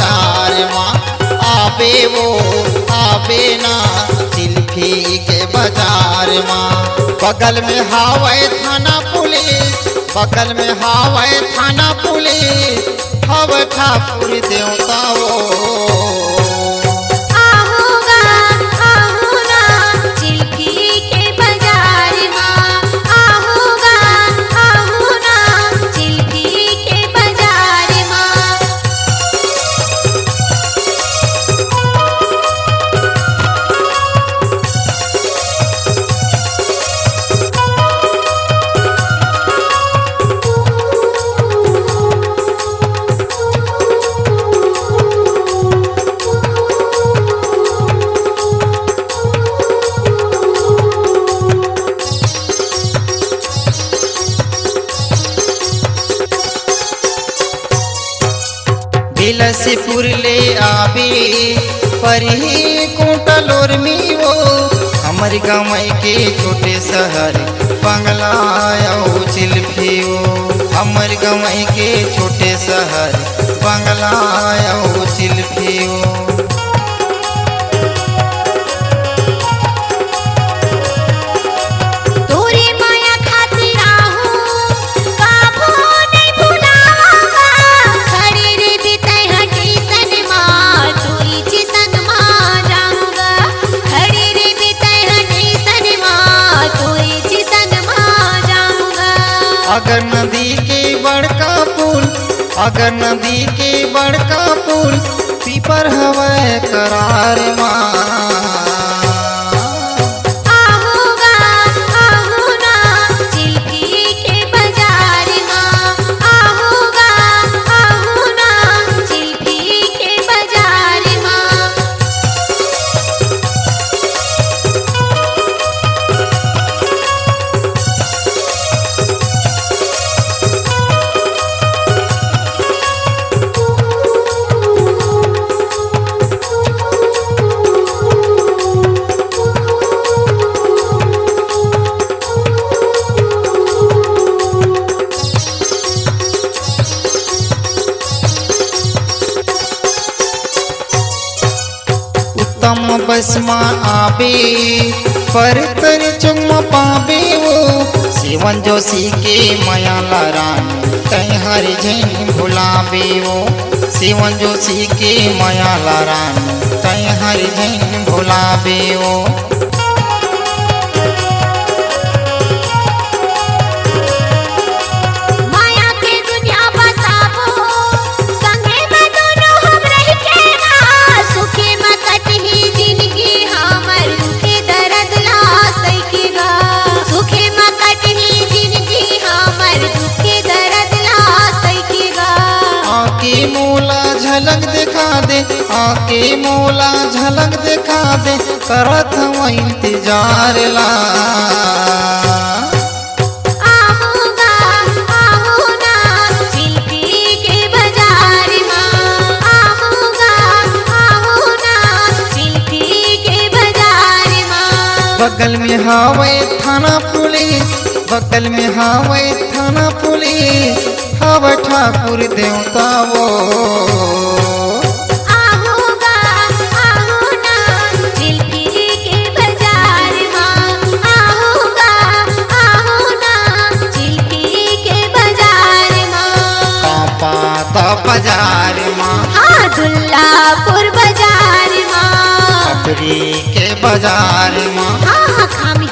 बाजार माँ आबे वो आबे ना चिल्फी के बाजार माँ। बगल में हावे थाना पुलिस, बगल में हावे थाना पुलिस, हव ठाकुर देवता वो। बिलसपुर ले आबे परी कोटलोर में वो हमर गाँव के छोटे शहर बंगला चिल्फी वो। हमर गाँव के छोटे शहर बंगला चिल्फी वो। अगर नदी के बड़का पुल, अगर नदी के बड़का पुल पीपर हवे करार माँ। बस माँ आबे पर चुम पाबे वो शिवन जोशी के माया लारानी तय हर जन भुलाबे वो। शिवन जोशी के माया लारानी तय हर जन भुलाबे वो। झलक दिखा दे आके मोला झलक दिखा दे करत हूँ इंतजार ला। बगल में हावे थाना पुलिस, बगल में हावे थाना पुलिस, हव ठाकुर देवता वो। बाजार माँ दुल्लापुर बाजार माँ, खपरी के बाजार माँ, खाम